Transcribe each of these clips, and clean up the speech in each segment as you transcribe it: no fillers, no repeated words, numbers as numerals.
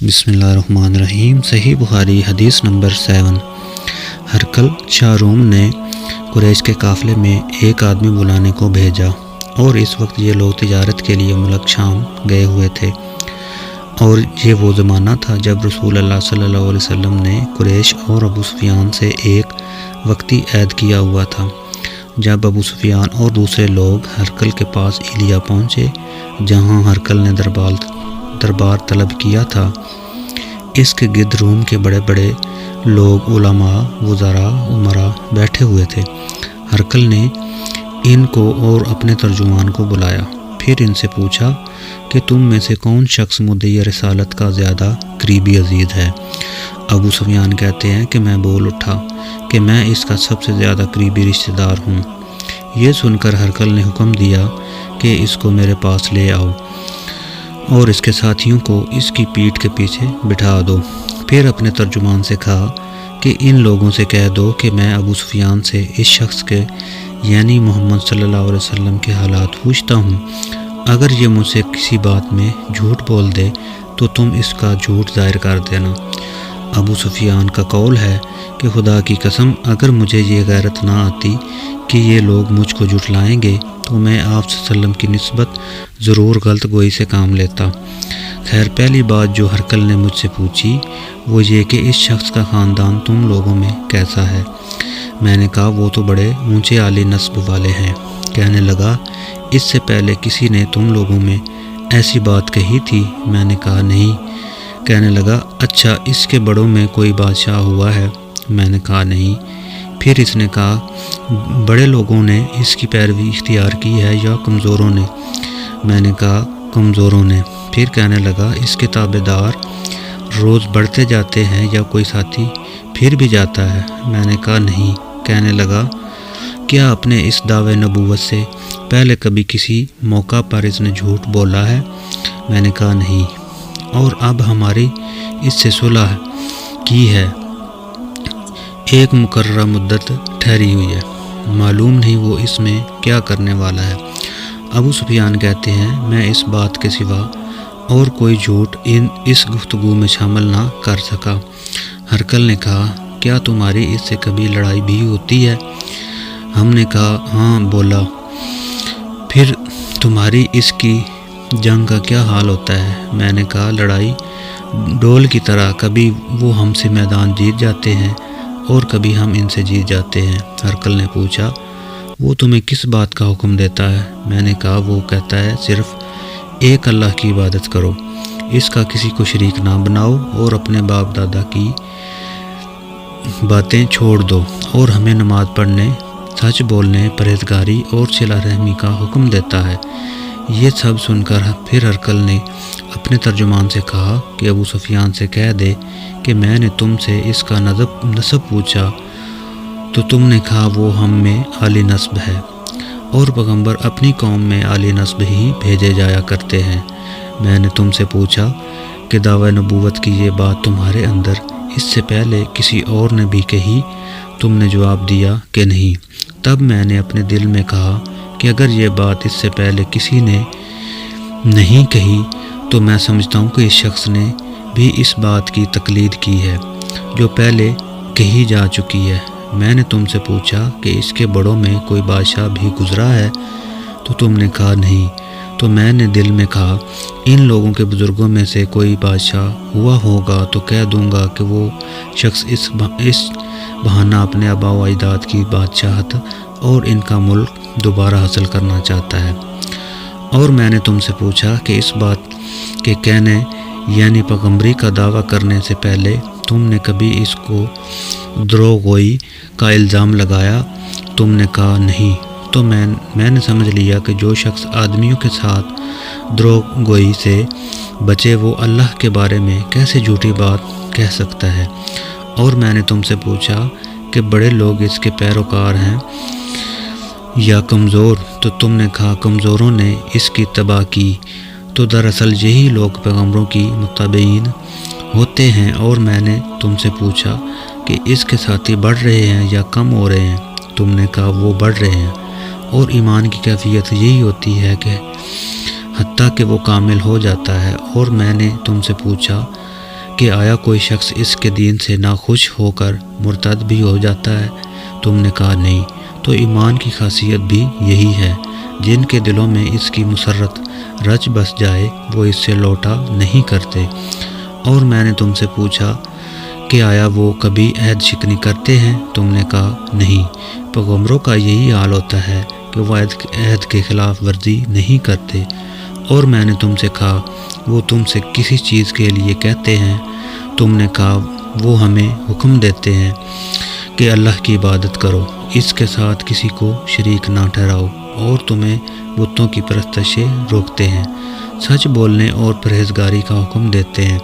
بسم اللہ الرحمن الرحیم۔ صحیح بخاری حدیث نمبر 7۔ ہرقل شاہ روم نے قریش کے قافلے میں ایک آدمی بلانے کو بھیجا، اور اس وقت یہ لوگ تجارت کے لیے ملک شام گئے ہوئے تھے، اور یہ وہ زمانہ تھا جب رسول اللہ صلی اللہ علیہ وسلم نے قریش اور ابو سفیان سے ایک وقتی عہد کیا ہوا تھا۔ جب ابو سفیان اور دوسرے لوگ ہرقل کے پاس ایلیا پہنچے، جہاں ہرقل نے دربار طلب کیا تھا، اس کے گرد روم کے بڑے بڑے لوگ، علماء، وزراء، امراء بیٹھے ہوئے تھے۔ ہرقل نے ان کو اور اپنے ترجمان کو بلایا، پھر ان سے پوچھا کہ تم میں سے کون شخص مدعی رسالت کا زیادہ قریبی عزیز ہے؟ ابو سفیان کہتے ہیں کہ میں بول اٹھا کہ میں اس کا سب سے زیادہ قریبی رشتہ دار ہوں۔ یہ سن کر ہرقل نے حکم دیا کہ اس کو میرے پاس لے آؤ، اور اس کے ساتھیوں کو اس کی پیٹھ کے پیچھے بٹھا دو۔ پھر اپنے ترجمان سے کہا کہ ان لوگوں سے کہہ دو کہ میں ابو سفیان سے اس شخص کے یعنی محمد صلی اللہ علیہ وسلم کے حالات پوچھتا ہوں۔ اگر یہ مجھ سے کسی بات میں جھوٹ بول دے تو تم اس کا جھوٹ ظاہر کر دینا۔ ابو سفیان کا قول ہے کہ خدا کی قسم، اگر مجھے یہ غیرت نہ آتی کہ یہ لوگ مجھ کو جھٹلائیں گے تو میں آپ صلی اللہ علیہ وسلم کی نسبت ضرور غلط گوئی سے کام لیتا۔ خیر، پہلی بات جو ہرقل نے مجھ سے پوچھی وہ یہ کہ اس شخص کا خاندان تم لوگوں میں کیسا ہے؟ میں نے کہا وہ تو بڑے اونچے عالی نسب والے ہیں۔ کہنے لگا اس سے پہلے کسی نے تم لوگوں میں ایسی بات کہی تھی؟ میں نے کہا نہیں۔ کہنے لگا اچھا، اس کے بڑوں میں کوئی بادشاہ ہوا ہے؟ میں نے کہا نہیں۔ پھر اس نے کہا بڑے لوگوں نے اس کی پیروی اختیار کی ہے یا کمزوروں نے؟ میں نے کہا کمزوروں نے۔ پھر کہنے لگا اس کے تابع دار روز بڑھتے جاتے ہیں یا کوئی ساتھی پھر بھی جاتا ہے؟ میں نے کہا نہیں۔ کہنے لگا کیا اپنے اس دعوے نبوت سے پہلے کبھی کسی موقع پر اس نے جھوٹ بولا ہے؟ میں نے کہا نہیں۔ اور اب ہماری اس سے صلح کی ہے، ایک مقررہ مدت ٹھہری ہوئی ہے، معلوم نہیں وہ اس میں کیا کرنے والا ہے۔ ابو سفیان کہتے ہیں میں اس بات کے سوا اور کوئی جھوٹ اس گفتگو میں شامل نہ کر سکا۔ ہرقل نے کہا کیا تمہاری اس سے کبھی لڑائی بھی ہوتی ہے؟ ہم نے کہا ہاں۔ بولا پھر تمہاری اس کی جنگ کا کیا حال ہوتا ہے؟ میں نے کہا لڑائی ڈول کی طرح، کبھی وہ ہم سے میدان جیت جاتے ہیں اور کبھی ہم ان سے جیت جاتے ہیں۔ ہرقل نے پوچھا وہ تمہیں کس بات کا حکم دیتا ہے؟ میں نے کہا وہ کہتا ہے صرف ایک اللہ کی عبادت کرو، اس کا کسی کو شریک نہ بناؤ، اور اپنے باپ دادا کی باتیں چھوڑ دو، اور ہمیں نماز پڑھنے، سچ بولنے، پرہیزگاری اور صلہ رحمی کا حکم دیتا ہے۔ یہ سب سن کر پھر ہرقل نے اپنے ترجمان سے کہا کہ ابو سفیان سے کہہ دے کہ میں نے تم سے اس کا نسب پوچھا تو تم نے کہا وہ ہم میں عالی نسب ہے، اور پیغمبر اپنی قوم میں عالی نسب ہی بھیجے جایا کرتے ہیں۔ میں نے تم سے پوچھا کہ دعوی نبوت کی یہ بات تمہارے اندر اس سے پہلے کسی اور نے بھی کہی؟ تم نے جواب دیا کہ نہیں۔ تب میں نے اپنے دل میں کہا کہ اگر یہ بات اس سے پہلے کسی نے نہیں کہی تو میں سمجھتا ہوں کہ اس شخص نے بھی اس بات کی تقلید کی ہے جو پہلے کہی جا چکی ہے۔ میں نے تم سے پوچھا کہ اس کے بڑوں میں کوئی بادشاہ بھی گزرا ہے؟ تو تم نے کہا نہیں۔ تو میں نے دل میں کہا ان لوگوں کے بزرگوں میں سے کوئی بادشاہ ہوا ہوگا تو کہہ دوں گا کہ وہ شخص اس بہانہ اپنے آباء و اجداد کی بادشاہت اور ان کا ملک دوبارہ حاصل کرنا چاہتا ہے۔ اور میں نے تم سے پوچھا کہ اس بات کے کہنے یعنی پیغمبری کا دعویٰ کرنے سے پہلے تم نے کبھی اس کو دروغ گوئی کا الزام لگایا؟ تم نے کہا نہیں۔ تو میں نے سمجھ لیا کہ جو شخص آدمیوں کے ساتھ دروغ گوئی سے بچے وہ اللہ کے بارے میں کیسے جھوٹی بات کہہ سکتا ہے۔ اور میں نے تم سے پوچھا کہ بڑے لوگ اس کے پیروکار ہیں یا کمزور؟ تو تم نے کہا کمزوروں نے اس کی اتباع کی۔ تو دراصل یہی لوگ پیغمبروں کی متبعین ہوتے ہیں۔ اور میں نے تم سے پوچھا کہ اس کے ساتھی بڑھ رہے ہیں یا کم ہو رہے ہیں؟ تم نے کہا وہ بڑھ رہے ہیں، اور ایمان کی کیفیت یہی ہوتی ہے کہ حتیٰ کہ وہ کامل ہو جاتا ہے۔ اور میں نے تم سے پوچھا کہ آیا کوئی شخص اس کے دین سے ناخوش ہو کر مرتد بھی ہو جاتا ہے؟ تم نے کہا نہیں۔ تو ایمان کی خاصیت بھی یہی ہے، جن کے دلوں میں اس کی مسرت رچ بس جائے وہ اس سے لوٹا نہیں کرتے۔ اور میں نے تم سے پوچھا کہ آیا وہ کبھی عہد شکنی کرتے ہیں؟ تم نے کہا نہیں۔ پیغمبروں کا یہی حال ہوتا ہے کہ وہ عہد کے خلاف ورزی نہیں کرتے۔ اور میں نے تم سے کہا وہ تم سے کسی چیز کے لیے کہتے ہیں؟ تم نے کہا وہ ہمیں حکم دیتے ہیں کہ اللہ کی عبادت کرو، اس کے ساتھ کسی کو شریک نہ ٹھہراؤ، اور تمہیں بتوں کی پرستش سے روکتے ہیں، سچ بولنے اور پرہیزگاری کا حکم دیتے ہیں۔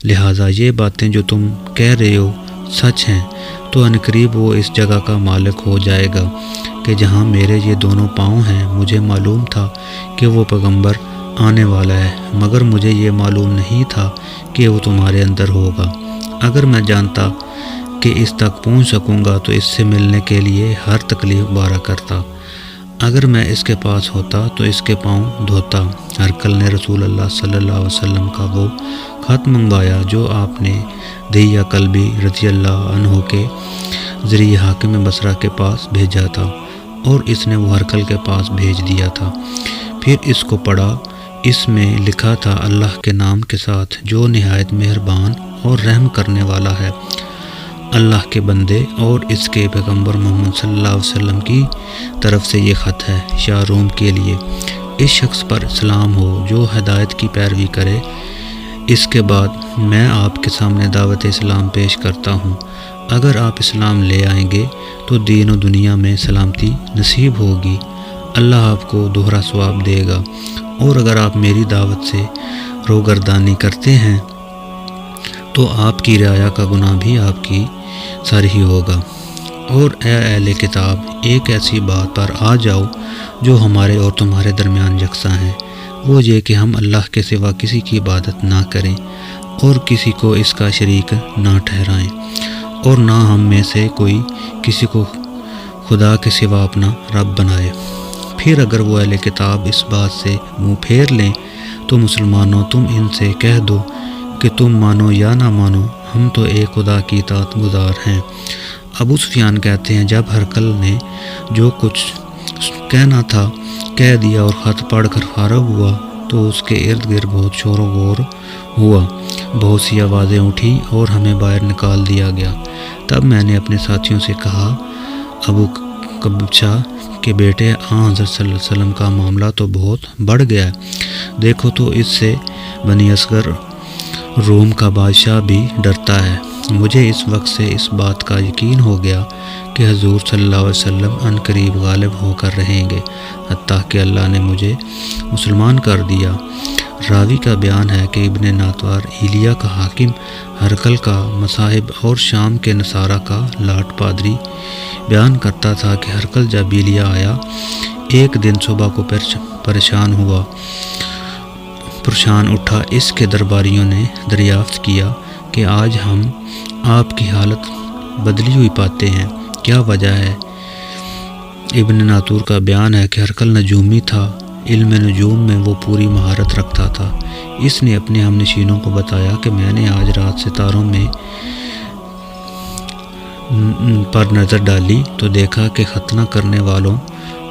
لہٰذا یہ باتیں جو تم کہہ رہے ہو سچ ہیں، تو عنقریب وہ اس جگہ کا مالک ہو جائے گا کہ جہاں میرے یہ دونوں پاؤں ہیں۔ مجھے معلوم تھا کہ وہ پیغمبر آنے والا ہے، مگر مجھے یہ معلوم نہیں تھا کہ وہ تمہارے اندر ہوگا۔ اگر میں جانتا کہ اس تک پہنچ سکوں گا تو اس سے ملنے کے لیے ہر تکلیف بارہ کرتا۔ اگر میں اس کے پاس ہوتا تو اس کے پاؤں دھوتا۔ ہرقل نے رسول اللہ صلی اللہ علیہ وسلم کا وہ خط منگوایا جو آپ نے دہیہ کلبی رضی اللہ عنہ کے ذریعے حاکم بصرہ کے پاس بھیجا تھا، اور اس نے وہ ہرقل کے پاس بھیج دیا تھا۔ پھر اس کو پڑھا۔ اس میں لکھا تھا اللہ کے نام کے ساتھ جو نہایت مہربان اور رحم کرنے والا ہے۔ اللہ کے بندے اور اس کے پیغمبر محمد صلی اللہ علیہ وسلم کی طرف سے یہ خط ہے شاہ روم کے لیے۔ اس شخص پر سلام ہو جو ہدایت کی پیروی کرے۔ اس کے بعد میں آپ کے سامنے دعوت اسلام پیش کرتا ہوں۔ اگر آپ اسلام لے آئیں گے تو دین و دنیا میں سلامتی نصیب ہوگی، اللہ آپ کو دوہرا ثواب دے گا، اور اگر آپ میری دعوت سے روگردانی کرتے ہیں تو آپ کی رعایا کا گناہ بھی آپ کی سر ہی ہوگا۔ اور اے اہل کتاب، ایک ایسی بات پر آ جاؤ جو ہمارے اور تمہارے درمیان یکساں ہے، وہ یہ کہ ہم اللہ کے سوا کسی کی عبادت نہ کریں اور کسی کو اس کا شریک نہ ٹھہرائیں، اور نہ ہم میں سے کوئی کسی کو خدا کے سوا اپنا رب بنائے۔ پھر اگر وہ اہل کتاب اس بات سے منہ پھیر لیں تو مسلمانوں تم ان سے کہہ دو کہ تم مانو یا نہ مانو، ہم تو ایک خدا کی اطاعت گزار ہیں۔ ابو سفیان کہتے ہیں جب ہرقل نے جو کچھ کہنا تھا کہہ دیا اور خط پڑھ کر فارغ ہوا تو اس کے ارد گرد بہت شور و غور ہوا، بہت سی آوازیں اٹھی اور ہمیں باہر نکال دیا گیا۔ تب میں نے اپنے ساتھیوں سے کہا ابو قبشہ کے بیٹے حضرت صلی اللہ علیہ وسلم کا معاملہ تو بہت بڑھ گیا ہے، دیکھو تو اس سے بنی اصغر روم کا بادشاہ بھی ڈرتا ہے۔ مجھے اس وقت سے اس بات کا یقین ہو گیا کہ حضور صلی اللہ علیہ وسلم عن قریب غالب ہو کر رہیں گے، حتیٰ کہ اللہ نے مجھے مسلمان کر دیا۔ راوی کا بیان ہے کہ ابن ناتوار ایلیا کا حاکم، ہرقل کا مصاحب اور شام کے نصارہ کا لاٹ پادری بیان کرتا تھا کہ ہرقل جب ایلیا آیا ایک دن صبح کو پریشان اٹھا، اس کے درباریوں نے دریافت کیا کہ آج ہم آپ کی حالت بدلی ہوئی پاتے ہیں، کیا وجہ ہے؟ ابن ناتور کا بیان ہے کہ ہرقل نجومی تھا، علم نجوم میں وہ پوری مہارت رکھتا تھا۔ اس نے اپنے ہم نشینوں کو بتایا کہ میں نے آج رات ستاروں میں پر نظر ڈالی تو دیکھا کہ ختنہ کرنے والوں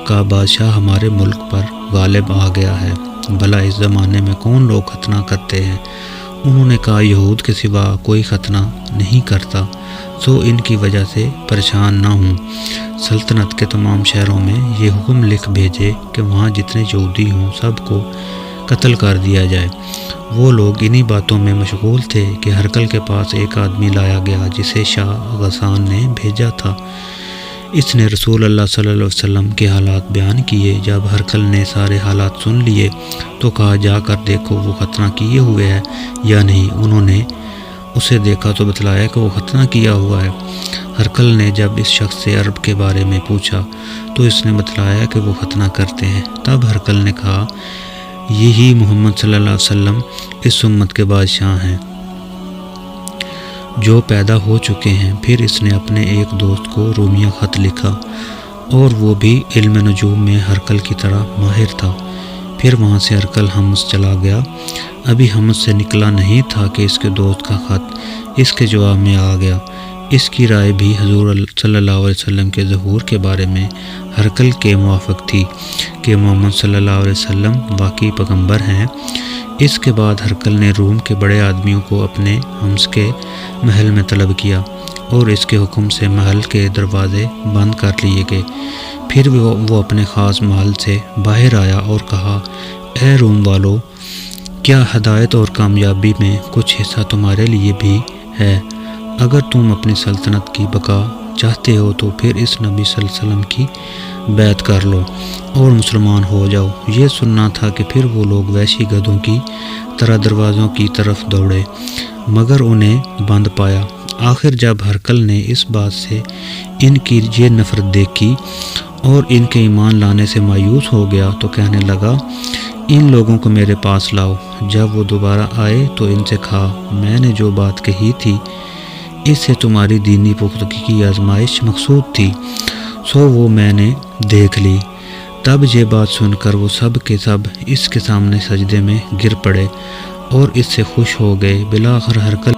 کا بادشاہ ہمارے ملک پر غالب آ گیا ہے، بھلا اس زمانے میں کون لوگ ختنہ کرتے ہیں؟ انہوں نے کہا یہود کے سوا کوئی ختنہ نہیں کرتا، سو ان کی وجہ سے پریشان نہ ہوں۔ سلطنت کے تمام شہروں میں یہ حکم لکھ بھیجے کہ وہاں جتنے یہودی ہوں سب کو قتل کر دیا جائے۔ وہ لوگ انہی باتوں میں مشغول تھے کہ ہرقل کے پاس ایک آدمی لایا گیا جسے شاہ غسان نے بھیجا تھا۔ اس نے رسول اللہ صلی اللہ علیہ وسلم کے حالات بیان کیے۔ جب ہرقل نے سارے حالات سن لیے تو کہا جا کر دیکھو وہ ختنہ کیے ہوئے ہے یا نہیں۔ انہوں نے اسے دیکھا تو بتلایا کہ وہ ختنہ کیا ہوا ہے۔ ہرقل نے جب اس شخص سے عرب کے بارے میں پوچھا تو اس نے بتلایا کہ وہ ختنہ کرتے ہیں۔ تب ہرقل نے کہا یہی محمد صلی اللہ علیہ وسلم اس امت کے بادشاہ ہیں جو پیدا ہو چکے ہیں۔ پھر اس نے اپنے ایک دوست کو رومیہ خط لکھا اور وہ بھی علم نجوم میں ہرقل کی طرح ماہر تھا۔ پھر وہاں سے ہرقل حمص چلا گیا۔ ابھی حمص سے نکلا نہیں تھا کہ اس کے دوست کا خط اس کے جواب میں آ گیا۔ اس کی رائے بھی حضور صلی اللہ علیہ وسلم کے ظہور کے بارے میں ہرقل کے موافق تھی کہ محمد صلی اللہ علیہ وسلم واقعی پیغمبر ہیں۔ اس کے بعد ہرقل نے روم کے بڑے آدمیوں کو اپنے حمص کے محل میں طلب کیا اور اس کے حکم سے محل کے دروازے بند کر لیے گئے۔ پھر وہ اپنے خاص محل سے باہر آیا اور کہا، اے روم والو، کیا ہدایت اور کامیابی میں کچھ حصہ تمہارے لیے بھی ہے؟ اگر تم اپنی سلطنت کی بقا چاہتے ہو تو پھر اس نبی صلی اللہ علیہ وسلم کی بیعت کر لو اور مسلمان ہو جاؤ۔ یہ سننا تھا کہ پھر وہ لوگ وحشی گدھوں کی طرح دروازوں کی طرف دوڑے مگر انہیں بند پایا۔ آخر جب ہرقل نے اس بات سے ان کی یہ نفرت دیکھی اور ان کے ایمان لانے سے مایوس ہو گیا تو کہنے لگا، ان لوگوں کو میرے پاس لاؤ۔ جب وہ دوبارہ آئے تو ان سے کہا، میں نے جو بات کہی تھی اس سے تمہاری دینی پختگی کی آزمائش مقصود تھی، سو وہ میں نے دیکھ لی۔ تب یہ بات سن کر وہ سب کے سب اس کے سامنے سجدے میں گر پڑے اور اس سے خوش ہو گئے۔ بالآخر ہرقل